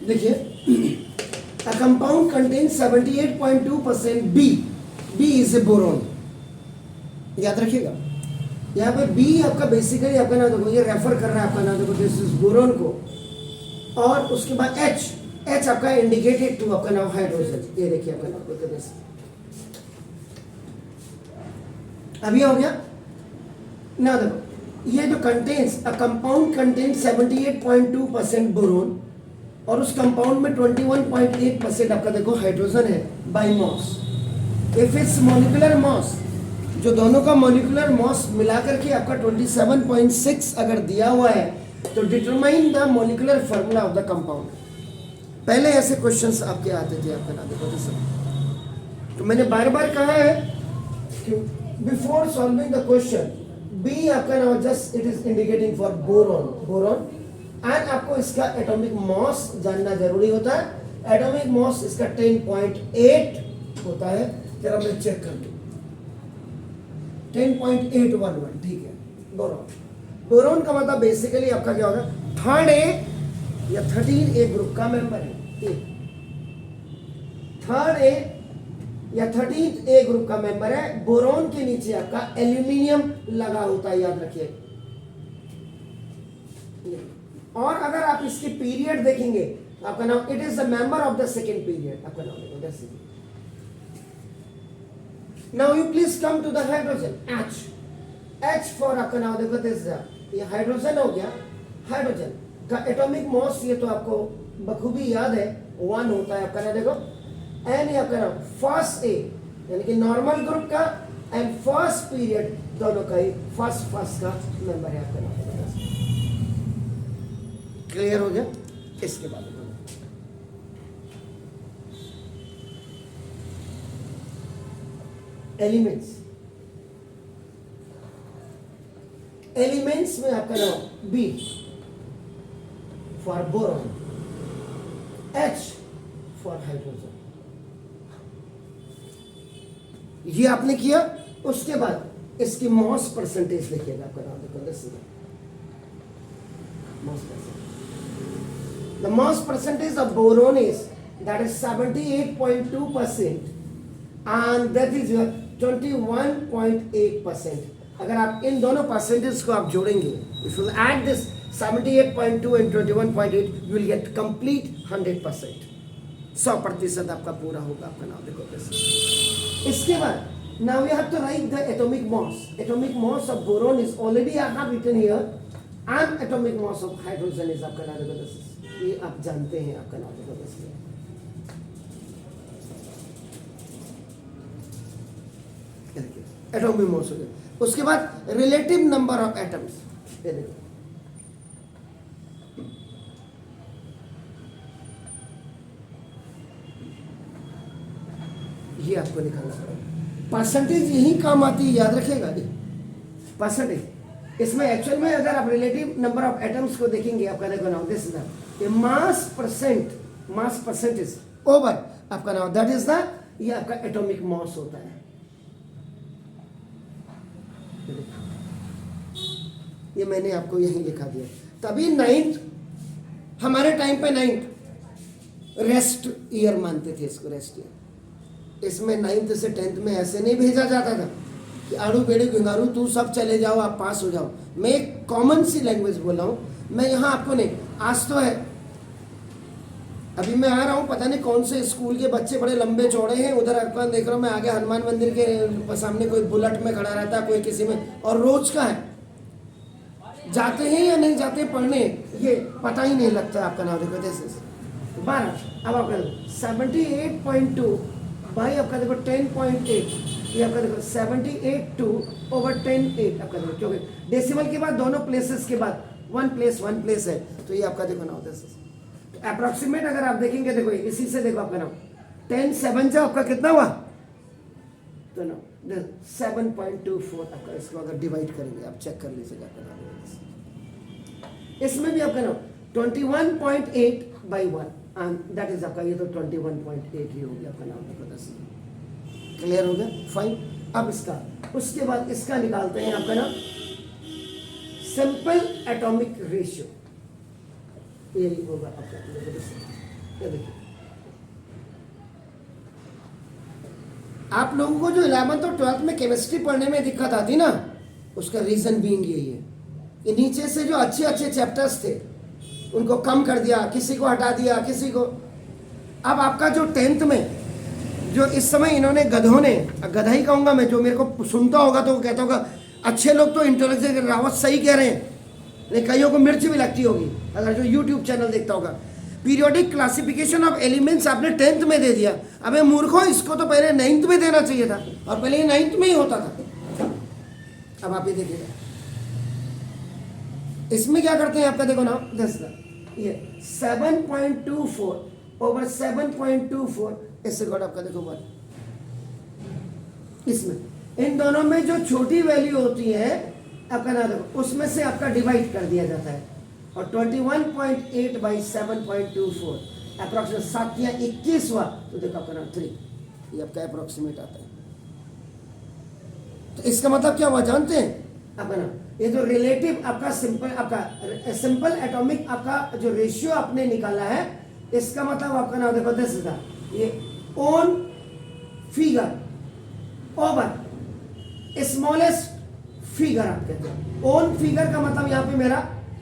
देखिए, a compound contains 78.2% B. B is a boron. याद रखिएगा, यहाँ पे B आपका बेसिकली आपका ना देखो, ये रेफर कर रहा है आपका ना देखो दिस इज बोरोन को, और उसके बाद H आपका इंडिकेटेड टू आपका नाम हाइड्रोजन। ये देखिए आपका नाम देखो दिस, अभी हो गया ना। देखो ये जो contains, a compound contains 78.2% boron, और उस कंपाउंड में 21.8% आपका देखो हाइड्रोजन है by mass. If it's molecular mass, जो दोनों का मॉलिक्यूलर मॉस मिलाकर के आपका 27.6 अगर दिया हुआ है, तो determine the molecular formula of the compound. पहले ऐसे क्वेश्चंस आपके आते थे आपका ना देखो सब, तो मैंने बार बार कहा है कि before solving the question, B आपका नाम just it is indicating for boron, and आपको इसका एटॉमिक मॉस जानना जरूरी होता है। एटॉमिक मॉस इसका 10.8 होता है, जरा मैं चेक कर दूं, 10.811, ठीक है। बोरॉन का मतलब बेसिकली आपका क्या होगा, थर्ड ए या 13A ग्रुप का मेंबर है। थर्ड ए या 13A ग्रुप का मेंबर है। बोरॉन के नीचे आपका एल्यूमिनियम लगा होता है, याद रखिए। और अगर आप इसके पीरियड देखेंगे, आपका नाम it is the member of the second period, आपका नाम देखो that's it. Now you please come to the hydrogen, H for आपका नाम देखो दिस, ये हाइड्रोजन हो गया। हाइड्रोजन का एटॉमिक मॉस ये तो आपको बखूबी याद है, 1 होता है आपका नाम देखो। एन ये आपका नाम फर्स्ट ए यानी कि नॉर्मल ग्रुप का, एंड फर्स्ट पीरियड दोनों का ही फर्स्ट का मेंबर है आपका नाम। क्लियर हो गया? इसके बाद एलिमेंट्स में आपका नाम B for boron, H for hydrogen. ये आपने किया। उसके बाद इसकी मॉस परसेंटेज लिखिएगा, आपका नाम देखो mass percentage. The mass percentage of boron is that is 78.2%, and that is your 21.8%. अगर आप इन दोनों परसेंटेज को आप जोड़ेंगे, if you add this 78.2 and 21.8, you will get complete 100%. 100% आपका पूरा होगा, आपका नाम देखो कैसे। इसके बाद now we have to write the atomic mass. Atomic mass of boron is already I have written here, and atomic mass of hydrogen is आपका नाम देखो कैसे। ये आप जानते हैं, आपका नाम देखो कैसे। एटॉमिक मॉस हो गया। उसके बाद रिलेटिव नंबर ऑफ एटम्स, ये देखो ये आपको निकालना पड़ेगा। परसेंटेज यही काम आती है, याद रखिएगा परसेंटेज। इसमें एक्चुअल में अगर आप रिलेटिव नंबर ऑफ एटम्स को देखेंगे, आपका देखो now this is the mass percentage over आपका नाउ दैट इज द, ये आपका एटॉमिक मॉस होता है। ये मैंने आपको यहीं लिखा दिया। तभी 9th हमारे टाइम पे 9th रेस्ट ईयर मानते थे इसको, रेस्ट ईयर। इसमें 9th से 10th में ऐसे नहीं भेजा जाता था कि आड़ू बेड़ू गिंगारू तू सब चले जाओ, आप पास हो जाओ। मैं एक कॉमन सी लैंग्वेज बोल रहा हूँ, मैं यहाँ आपको नहीं, आज तो है, अभी मैं आ रहा हूँ, पता नहीं कौन से स्कूल के बच्चे बड़े लंबे चौड़े हैं, उधर आपका देख रहा हूँ मैं आगे हनुमान मंदिर के सामने कोई बुलेट में खड़ा रहता है, कोई किसी में, और रोज का है, जाते हैं या नहीं जाते पढ़ने ये पता ही नहीं लगता। आपका नाम देखो जैसे 12, अब आपका 78.2 भाई आपका देखो 10.8, ये आपका देखो 78.2 over 10.8 आपका देखो, क्योंकि डेसिमल के बाद दोनों प्लेसेस के बाद 1 प्लेस है, तो ये आपका देखो नाउ दिस अप्रॉक्सीमेट अगर आप देखेंगे, देखो इसी से देखो आपका नाम 10/7 जो आपका कितना हुआ, तो ना 7.24 आपका, इसको अगर डिवाइड करेंगे आप चेक कर लीजिएगा आपका नाम। इसमें भी आपका नाम 21.8/1, एंड दैट इज आपका, ये तो 21.8 ही हो गया आपका नाम आपका 10। क्लियर हो गया? फाइन। अब इसका, उसके बाद इसका निकालते हैं आपका नाम सिंपल एटॉमिक रेशियो, यही होगा आपका। ये देखिए, आप लोगों को जो 11th और 12th में केमिस्ट्री पढ़ने में दिक्कत आती ना, उसका रीजन बीइंग यही है कि नीचे से जो अच्छे अच्छे चैप्टर्स थे उनको कम कर दिया, किसी को हटा दिया, किसी को। अब आपका जो 10th में जो इस समय इन्होंने गधों ने, गधा ही कहूंगा मैं, जो मेरे को सुनता होगा तो वो कहता होगा अच्छे लोग तो इंटेलिजेंट, रावत सही कह रहे हैं, लेकिन कईयों को मिर्च भी लगती होगी अगर जो यूट्यूब चैनल देखता होगा। पीरियोडिक क्लासिफिकेशन ऑफ एलिमेंट्स आपने 10th में दे दिया। अबे मूर्खों, इसको तो पहले 9th में देना चाहिए था, और पहले ये 9th में ही होता था। अब आप ये देखिएगा, इसमें क्या करते हैं आपका, देखो ना, ये 7.24 ओवर 7.24 इससे गॉड आपका देखो 1। इसमें इन दोनों में जो छोटी वैल्यू होती है आपका ना देखो, उसमें से आपका डिवाइड कर दिया जाता है, और 21.8 बाई 7.24 अप्रोक्सीमेट 7 या 21 हुआ तो देखो आपका नाम 3, ये आपका अप्रोक्सीमेट आता है। तो इसका मतलब क्या हुआ जानते हैं आपका नाम, ये जो रिलेटिव आपका सिंपल एटॉमिक आपका जो रेशियो आपने निकाला है, इसका मतलब आपका नाम देखो 10,000, ये own figure over smallest figure आप कहते हैं। ओन फिगर का मतलब यहां पे मेरा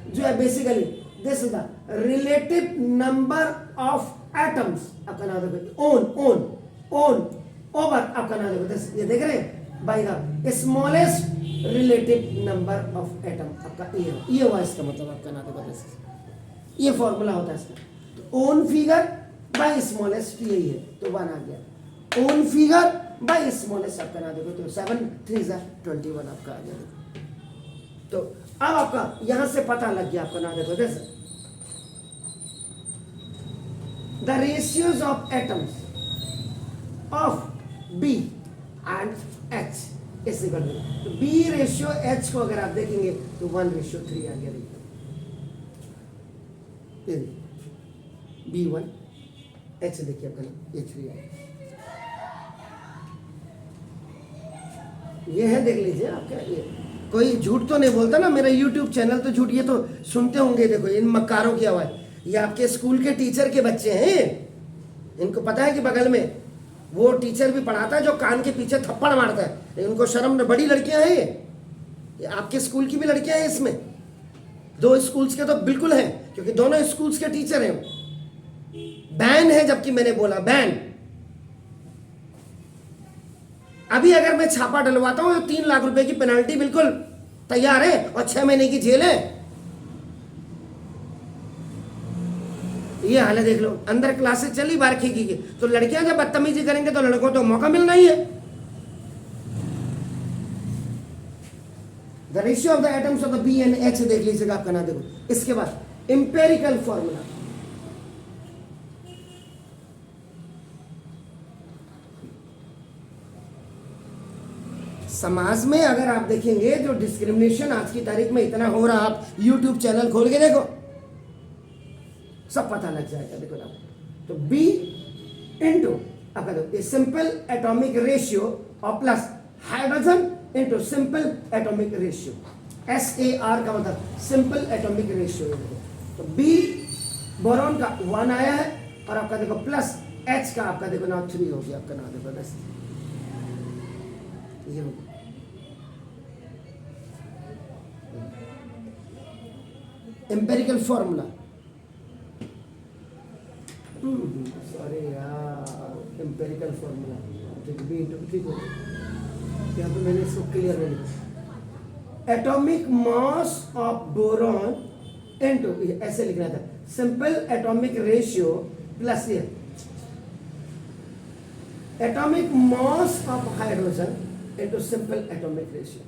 जो है basically this is the relative number of atoms आपका नाम देखो, ओन ओवर आपका नाम देखो दिस, ये देख रहे हैं, by the smallest relative number of atom आपका ये हुआ इसका मतलब आपका नाम देखो दिस, ये फॉर्मूला होता है इसका। तो ओन फिगर बाय स्मॉलेस्ट यही है, तो 1 आ गया। ओन फिगर बाय स्मॉलेस्ट आपका नाम देखो, तो 7 3 21 आपका आ गया। तो अब आपका यहां से पता लग गया आपका नाम देखो जैसे the ratios of atoms of B and H is equal to, तो बी रेशियो एच को अगर आप देखेंगे तो 1:3 आ गया। B1 एच देखिए आपका नाम ये 3 आया, ये है, देख लीजिए आपका। ये कोई झूठ तो नहीं बोलता ना, मेरा YouTube चैनल तो झूठ, ये तो सुनते होंगे। देखो इन मक्कारों की आवाज, ये आपके स्कूल के टीचर के बच्चे हैं, इनको पता है कि बगल में वो टीचर भी पढ़ाता है जो कान के पीछे थप्पड़ मारता है, लेकिन उनको शर्म न, बड़ी लड़कियां हैं ये आपके स्कूल की भी लड़कियां हैं इसमें, 2 स्कूल्स के तो बिल्कुल हैं, क्योंकि दोनों स्कूल्स के टीचर हैं। बैन है, जबकि मैंने बोला बैन। अभी अगर मैं छापा डलवाता हूं तो 3 लाख रुपए की पेनल्टी बिल्कुल तैयार है, और 6 महीने की जेल है। ये हाल है, देख लो, अंदर क्लासेस चली बार खींची की, तो लड़कियां जब बदतमीजी करेंगे तो लड़कों तो मौका मिलना ही है। The ratio of the atoms of the B and H देख लीजिएगा आपका नाम देखो। इसके बाद इंपेरिकल फॉर्मूला, समाज में अगर आप देखेंगे जो डिस्क्रिमिनेशन आज की तारीख में इतना हो रहा, आप YouTube चैनल खोल के देखो, सब पता लग जाएगा। देखो ना, तो B इंटू आपका देखो सिंपल एटॉमिक रेशियो और plus hydrogen into simple atomic ratio, SAR का मतलब सिंपल एटॉमिक रेशियो। तो B बोरॉन का 1 आया है, और आपका देखो प्लस H का आपका देखो नाम 3 हो गया आपका नाम देखो बस ये हो गया। एम्पेरिकल फॉर्मूला, सॉरी यार, एम्पेरिकल फॉर्मूला B इंटू ठीक हो, यहाँ पे मैंने इसको क्लियर नहीं लिखा। Atomic mass of boron into, ऐसे लिखना था, सिंपल एटॉमिक रेशियो प्लस ये atomic mass of hydrogen into simple atomic ratio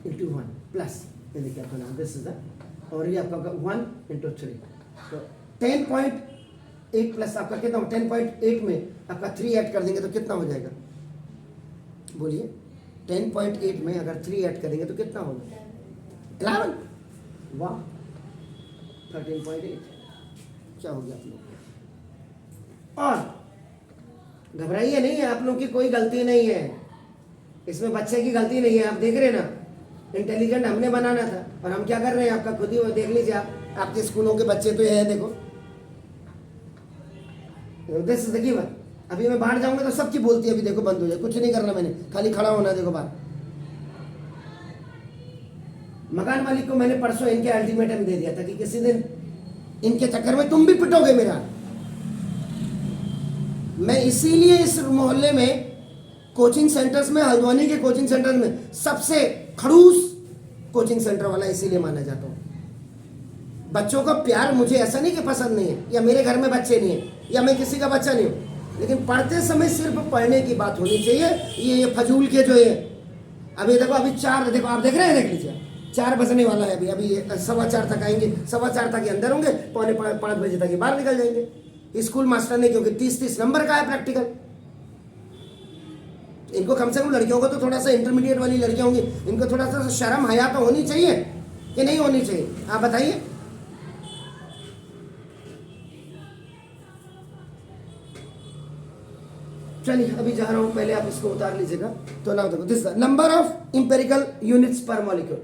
into 1 plus, ये देखिए आपका नाम दिस इज द, और ये आपका 1 इंटू 3, तो 10.8 प्लस आपका कितना हो, 10.8 में आपका 3 ऐड कर देंगे तो कितना हो जाएगा, बोलिए। 10.8 में अगर 3 ऐड करेंगे तो कितना होगा, 11। वाह, 13.8 क्या हो गया आप लोग। और घबराइए नहीं, आप लोग की कोई गलती नहीं है इसमें, बच्चे की गलती नहीं है। आप देख रहे हैं ना, इंटेलिजेंट हमने बनाना था, और हम क्या कर रहे हैं आपका खुद ही वो देख लीजिए आप, आपके स्कूलों के बच्चे तो ये है, देखो दिस इज द गिवन। अभी मैं बाहर जाऊंगा तो सबकी बोलती है अभी देखो बंद हो जाए, कुछ नहीं करना मैंने, खाली खड़ा होना, देखो बाहर। मकान मालिक को मैंने परसों इनके अल्टीमेटम दे दिया था कि किसी दिन इनके चक्कर में तुम भी पिटोगे मेरा। मैं इसीलिए इस मोहल्ले में कोचिंग सेंटर्स में, हल्द्वानी के कोचिंग सेंटर में सबसे खड़ूस कोचिंग सेंटर वाला इसीलिए माना जाता हूँ। बच्चों का प्यार मुझे ऐसा नहीं कि पसंद नहीं है, या मेरे घर में बच्चे नहीं है, या मैं किसी का बच्चा नहीं हूँ, लेकिन पढ़ते समय सिर्फ पढ़ने की बात होनी चाहिए। ये फजूल के जो है, अभी देखो अभी 4, देखो आप देख रहे हैं, देख लीजिए 4 बजने वाला है अभी 4:15 तक आएंगे, 4:15 तक के अंदर होंगे, 4:45 बजे तक बाहर निकल जाएंगे। स्कूल मास्टर ने, क्योंकि 30 नंबर का है प्रैक्टिकल, इनको कम से कम लड़कियों को तो थोड़ा सा, इंटरमीडिएट वाली लड़कियां होंगी, इनको थोड़ा सा शर्म हया तो होनी चाहिए कि नहीं होनी चाहिए, आप बताइए। चलिए अभी जा रहा हूं, पहले आप इसको उतार लीजिएगा। तो नाउ देखो, this number of empirical units पर मॉलिक्यूल।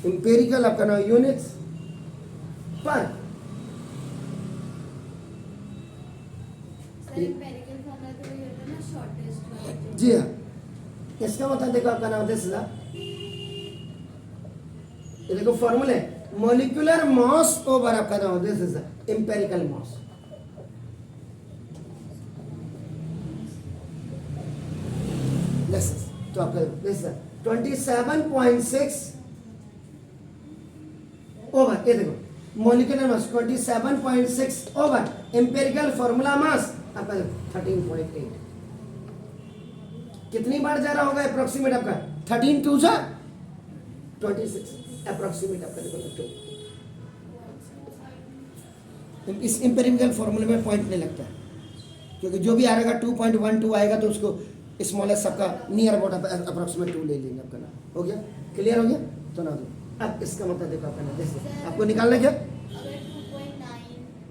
इंपेरिकल आपका नाम यूनिट्स पर, जी हाँ, इसका मतलब देखो आपका नाम दिस, ये देखो फॉर्मूला है, मॉलिक्यूलर मास ओवर आपका नाम दिस इज इंपेरिकल मास। तो आपका दिस 27.6 ओवर, ये देखो molecular mass 27.6 over empirical formula mass आपका 13.8। कितनी बार जा रहा होगा अप्रोक्सीमेट आपका 13 2 जा 26 अप्रोक्सीमेट आपका देखो। इस इंपेरिकल फॉर्मूले में पॉइंट नहीं लगता है, क्योंकि जो भी आएगा 2.12 आएगा तो उसको स्मॉलेस्ट सबका नियर अबाउट अप्रोक्सीमेट 2 ले लेंगे। आपका नाम हो गया, क्लियर हो गया। तो ना दो, अब इसका मतलब देखो आपका नाम, देखो आपको निकालना क्या,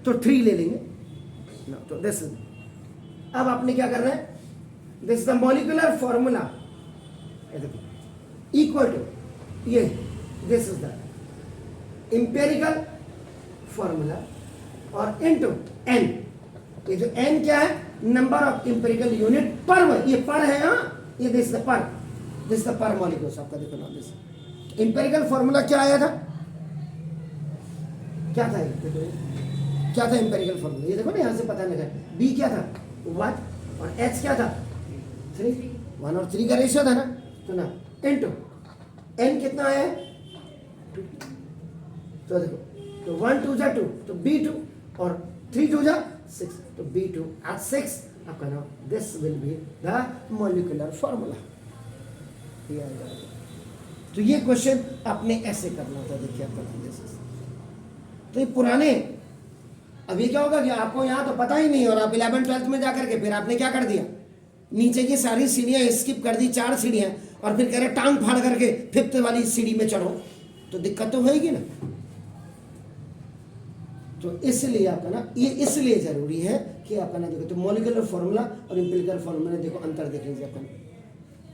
तो 3 ले लेंगे ना। तो दिस, अब आपने क्या करना है, this the molecular formula equal to ये, this is the empirical formula और इनटू एन। ये जो एन क्या है, नंबर ऑफ इंपेरिकल यूनिट पर, ये पर है, हाँ ये दिस द पर, दिस द पर मॉलिक्यूल्स आपका देखो ना। दिस इंपेरिकल फॉर्मूला क्या आया था, क्या था ये, क्या था इंपेरिकल फॉर्मूला, ये देखो ना यहाँ से पता लगा। बी क्या था 1 और एच क्या था 3, 1 और 3 का रेशियो था ना। तो ना इनटू एन कितना आया है 2, तो देखो तो 1 2 जा 2, तो B2 और 3 2 जा 6, तो B2 at 6 आपका नाम, this will be the molecular formula. तो ये क्वेश्चन आपने ऐसे करना था, देखिए आपका नाम जैसे। तो ये पुराने, अब ये क्या होगा कि आपको यहाँ तो पता ही नहीं, और आप 11th 12th में जाकर के फिर आपने क्या कर दिया, नीचे की सारी सीढ़ियाँ स्किप कर दी, 4 सीढ़ियाँ, और फिर कह रहे टांग फाड़ करके 5th वाली सीढ़ी में चढ़ो, तो दिक्कत तो होगी ना। तो इसलिए आपका ना, ये इसलिए जरूरी है कि आपका ना देखो, तो मॉलिक्यूलर फॉर्मूला और इंपेरिकल फॉर्मूला देखो अंतर देख लीजिए। आपका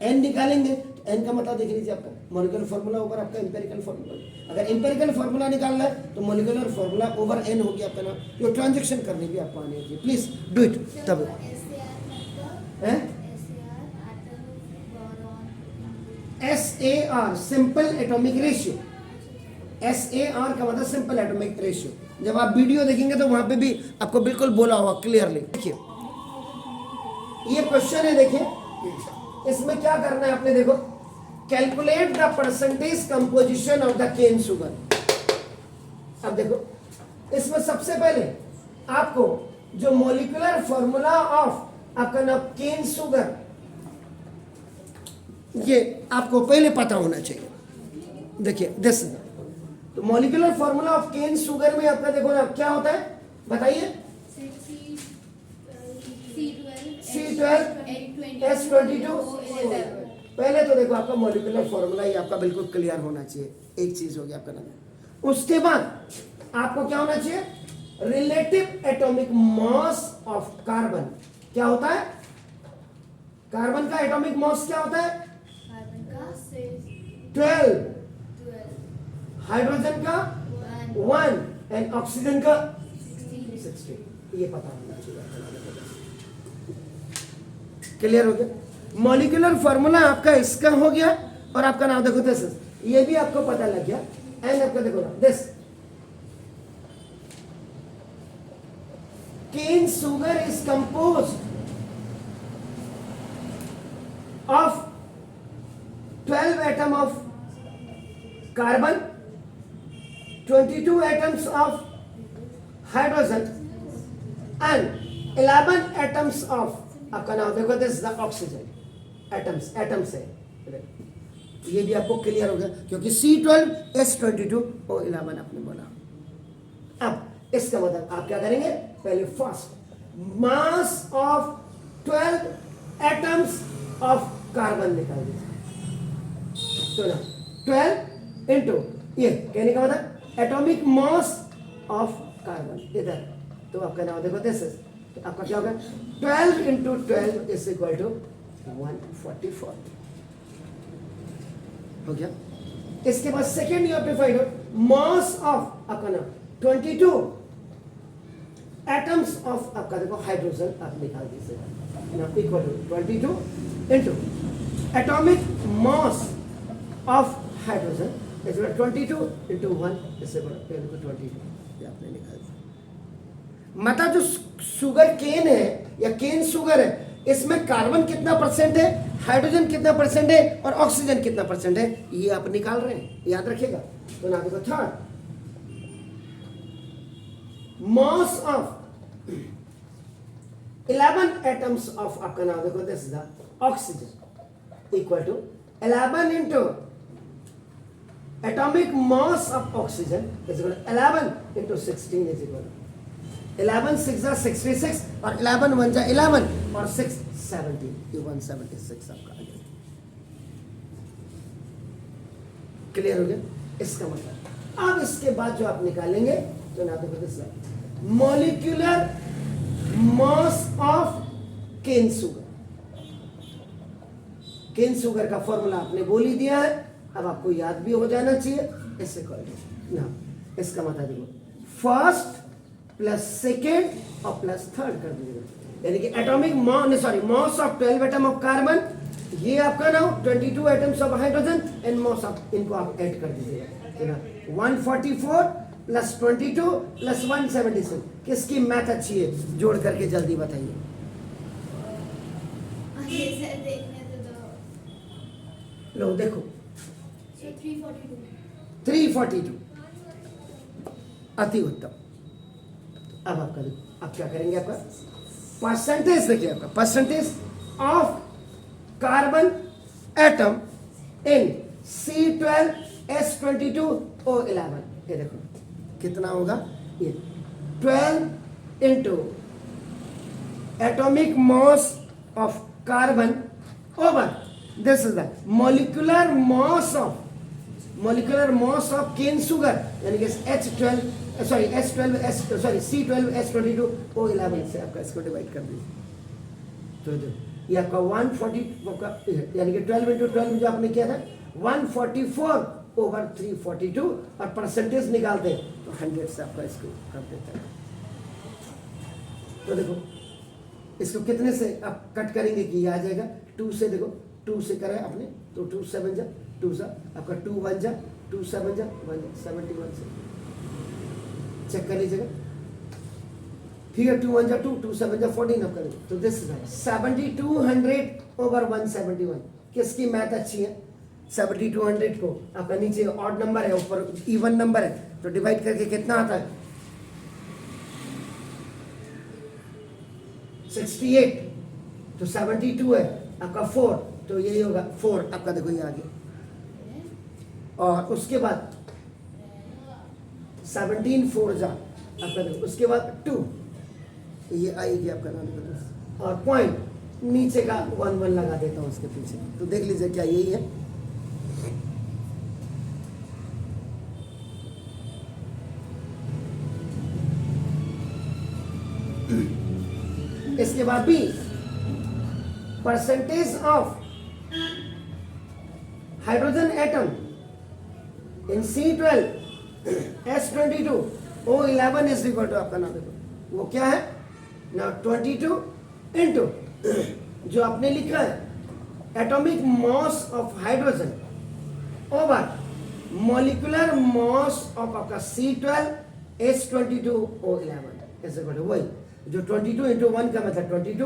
एन निकालेंगे तो एन का मतलब देख लीजिए, आपका मॉलिक्यूलर फॉर्मूला ओवर आपका इंपेरिकल फॉर्मूला। अगर इंपेरिकल फॉर्मूला निकालना है तो मॉलिक्यूलर फॉर्मूला ओवर एन हो गया आपका ना। ये ट्रांजेक्शन करनी भी आपको आनी चाहिए, प्लीज डू इट। तब SAR simple atomic ratio, SAR का मतलब सिंपल एटॉमिक रेशियो। जब आप वीडियो देखेंगे तो वहां पे भी आपको बिल्कुल बोला होगा क्लियरली। देखिए ये क्वेश्चन है, देखिए इसमें क्या करना है आपने, देखो calculate the percentage composition of the cane sugar. अब देखो इसमें सबसे पहले आपको जो मॉलिक्यूलर फॉर्मूला ऑफ आपका नाम केन शुगर, ये आपको पहले पता होना चाहिए। देखिए दिस, तो molecular formula of cane sugar में आपका देखो ना क्या होता है, बताइए। C12H22। पहले तो देखो आपका मॉलिक्यूलर फॉर्मूला ही आपका बिल्कुल क्लियर होना चाहिए, एक चीज हो गया आपका नाम। उसके बाद आपको क्या होना चाहिए, relative atomic mass of carbon क्या होता है? कार्बन का एटॉमिक मास क्या होता है? कार्बन का 12, 12 हाइड्रोजन का 1 एंड ऑक्सीजन का 16। ये पता होना चाहिए। क्लियर हो गया? मॉलिक्यूलर फॉर्मूला आपका इसका हो गया और आपका नाम देखो दिस, ये भी आपको पता लग गया। एंड आपका देखो ना this, cane sugar is composed of 12 atom of carbon, 22 atoms of hydrogen and 11 atoms of, आपका नाम देखो दिस द ऑक्सीजन, एटम्स है। ये भी आपको क्लियर हो गया क्योंकि C12H22O11 आपने बोला। अब इसका मतलब आप क्या करेंगे? पहले first mass of 12 atoms of carbon निकाल दीजिए। तो ना 12 इंटू ये कहने का मतलब एटॉमिक मास ऑफ कार्बन इधर, तो आपका नाम देखो दिस इज, तो आपका क्या होगा? 12 इंटू 12 इज इक्वल टू 144 हो गया। इसके बाद second you have to find out mass of आपका नाम 22 एटम्स ऑफ आपका देखो हाइड्रोजन आप निकाल दीजिएगा ना, equal to 22 into atomic mass of hydrogen is equal to 22 into 1 is equal to 22। ये आपने निकाल दिया। मतलब जो शुगर केन है या केन शुगर है, इसमें कार्बन कितना परसेंट है, हाइड्रोजन कितना परसेंट है और ऑक्सीजन कितना परसेंट है, ये आप निकाल रहे हैं, याद रखिएगा। तो ना देखो third mass of 11 atoms of आपका नाम देखो this is the oxygen equal to 11 into atomic mass of oxygen is equal 11 into 16 is equal 11 6 जा 66 और 11 1 जा 11 और 6 70, ये 176 आपका आ गया। क्लियर हो गया? इसका मतलब अब इसके बाद जो आप निकालेंगे तो ना देखो this molecular mass of cane sugar. Cane sugar का फॉर्मूला आपने बोल ही दिया है, अब आपको याद भी हो जाना चाहिए। इससे ना इसका मतलब देखो फर्स्ट प्लस सेकेंड और प्लस थर्ड कर दीजिएगा, यानी कि atomic mass of 12 atom of carbon, ये आपका ना 22 atoms of hydrogen and mass of, इनको आप ऐड कर दीजिएगा। 144 प्लस 22 प्लस 176, किसकी मैथ अच्छी है जोड़ करके जल्दी बताइए। लो देखो 342 अति उत्तम। अब आपका देखो, अब क्या करेंगे, आपका परसेंटेज देखिए, आपका percentage of carbon atom in C12H22O11, ये देखो कितना होगा, ये 12 into atomic mass of carbon over this is the molecular mass of cane sugar, यानी कि C12H22O11 से आपका इसको डिवाइड कर दीजिए। तो ये आपका 140 यानी कि 12 इंटू 12 जो आपने किया था 144 ओवर 342 और परसेंटेज निकालते हैं तो 100 से आपका इसको कर देता है। तो देखो इसको कितने से आप कट करेंगे कि ये आ जाएगा 2 से, देखो 2 से करें आपने तो 2 7 जा 2 सा आपका 2 1 जा 2 7 जा 71 से चेक कर लीजिएगा। ठीक है 2 1 जा 2 2 7 जा 14 आप करेंगे तो दिस इज 7200 ओवर 171। किसकी मैथ अच्छी है? 7200 को आपका नीचे ऑड नंबर है, ऊपर इवन नंबर है, तो डिवाइड करके कितना आता है 68, तो 72 है आपका 4, तो यही होगा 4 आपका, देखो ये आ गया। और उसके बाद 17 4 जा आपका देखो, उसके बाद 2 ये आएगी आपका नाम, और पॉइंट नीचे का 1 1 लगा देता हूँ उसके पीछे, तो देख लीजिए क्या यही है। इसके बाद B, percentage of hydrogen atom in C12 S22 O11 is equal to, आपका नाम देखो वो क्या है ना, 22 इंटू जो आपने लिखा है atomic mass of hydrogen over molecular mass of आपका C12 S22 O11 is equal to वही जो 22 इंटू 1 का मतलब 22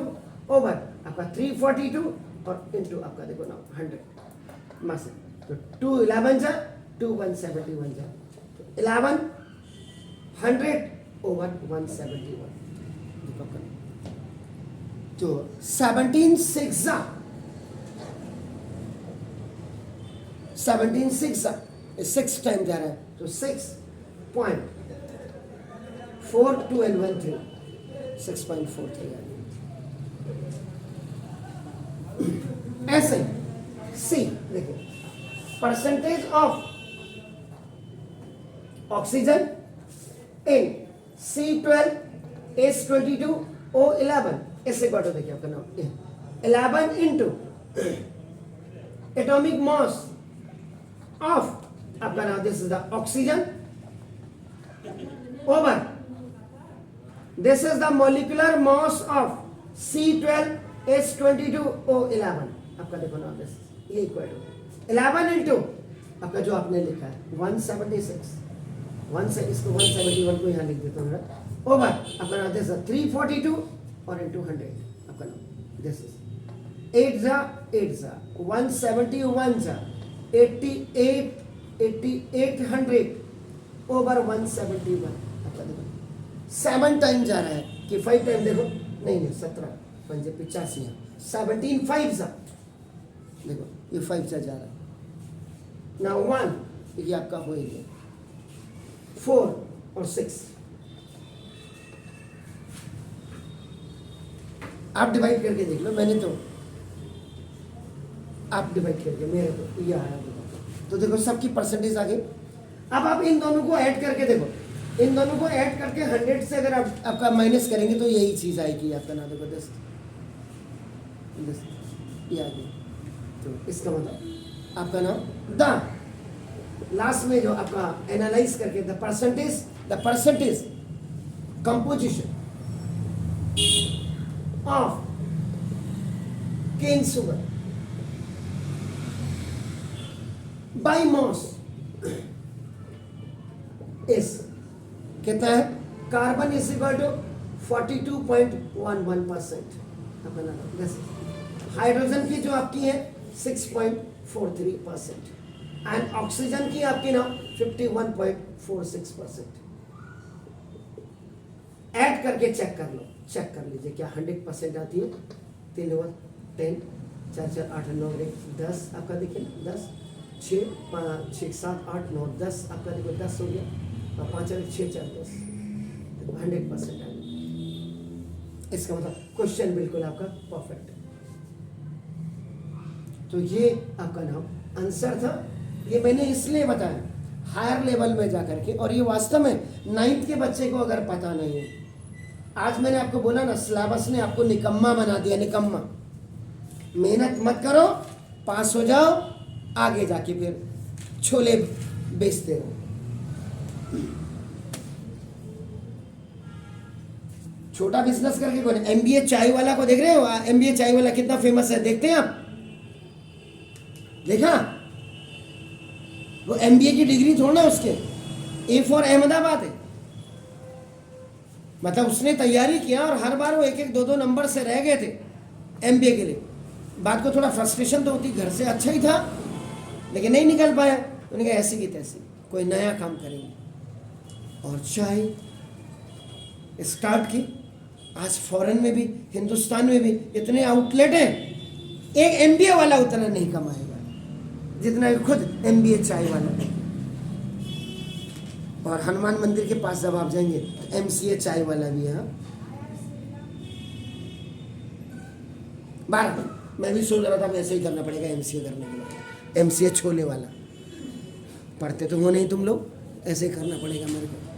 ओवर आपका 342 और इंटू आपका देखो ना 100 मास, तो 2 11 जा 2 171 जा, तो 11 100 ओवर 171, तो 17 6 जा 17 6 जा 6 टाइम जा रहा है, तो 6.42 and 1 3 6.43 आ गया। ऐसे सी देखिए, percentage of oxygen in C12 S22 O11 ऐसे क्वार्टर देखिए आपका नाम 11 इंटू एटॉमिक मॉस ऑफ आपका नाम, this is the oxygen over this is the molecular mass of C12 S22 O11, आपका देखो नाम दिस ये इक्वल टू 11 इंटू आपका जो आपने लिखा है 176 1 से इसको 171 को यहाँ लिख देता हूँ ओवर आपका नाम दिस 342 और इंटू 100 आपका नाम दिस इज 8 जा 171 जा 8800 ओवर 171 आपका देखो 7 टाइम जा रहा है कि 5 टाइम देखो नहीं 17 पंजे 85 है 17 5 जा देखो ये 5 जा रहा है ना 1 ये आपका हो गया 4 और 6 आप डिवाइड करके देख लो, मैंने तो आप डिवाइड करके मेरे को ये आया तो देखो सबकी परसेंटेज आ गई। अब आप इन दोनों को ऐड करके देखो, इन दोनों को ऐड करके 100 से अगर आप आपका माइनस करेंगे तो यही चीज आएगी आपका नाम देखो 10 ये आ गई, तो इसका मतलब आपका नाम द लास्ट में जो आपका एनालाइज करके the percentage composition of cane sugar by mass is कहता है carbon is equal to 42.11%, hydrogen की जो आपकी है 6.43% एंड ऑक्सीजन की आपकी ना 51.46%। ऐड करके चेक कर लो, चेक कर लीजिए क्या 100% आती है। 3 और 10 4 4 8 9 10 आपका देखिए 10 6 5 6 7 8 9 10 आपका देखो 10 हो गया और 5 और 6 4 10 100% आ गया। इसका मतलब क्वेश्चन बिल्कुल आपका परफेक्ट है। तो ये आपका नाम आंसर था। ये मैंने इसलिए बताया हायर लेवल में जाकर के, और ये वास्तव में 9th के बच्चे को अगर पता नहीं है, आज मैंने आपको बोला ना सिलेबस ने आपको निकम्मा बना दिया, निकम्मा। मेहनत मत करो, पास हो जाओ, आगे जाके फिर छोले बेचते रहो। छोटा बिजनेस करके कौन, MBA चाय वाला को देख रहे हो? MBA चाय वाला कितना फेमस है, देखते हैं आप? देखा? वो MBA की डिग्री थोड़ा उसके A फॉर अहमदाबाद है, मतलब उसने तैयारी किया और हर बार वो 1 2 नंबर से रह गए थे MBA के लिए। बात को थोड़ा फ्रस्ट्रेशन तो होती, घर से अच्छा ही था लेकिन नहीं निकल पाया। उन्होंने कहा ऐसी की तैसी कोई नया काम करेंगे और चाय स्टार्ट की। आज फॉरेन में भी हिंदुस्तान में भी इतने आउटलेट हैं, एक MBA वाला उतना नहीं कमाएगा जितना खुद MBA चाय वाला। और हनुमान मंदिर के पास जब आप जाएंगे तो MCA चाय वाला भी है। 12 मैं भी सोच रहा था ऐसे ही करना पड़ेगा MCA करने के बाद, MCA छोले वाला। पढ़ते तो हो नहीं तुम लोग, ऐसे ही करना पड़ेगा मेरे को।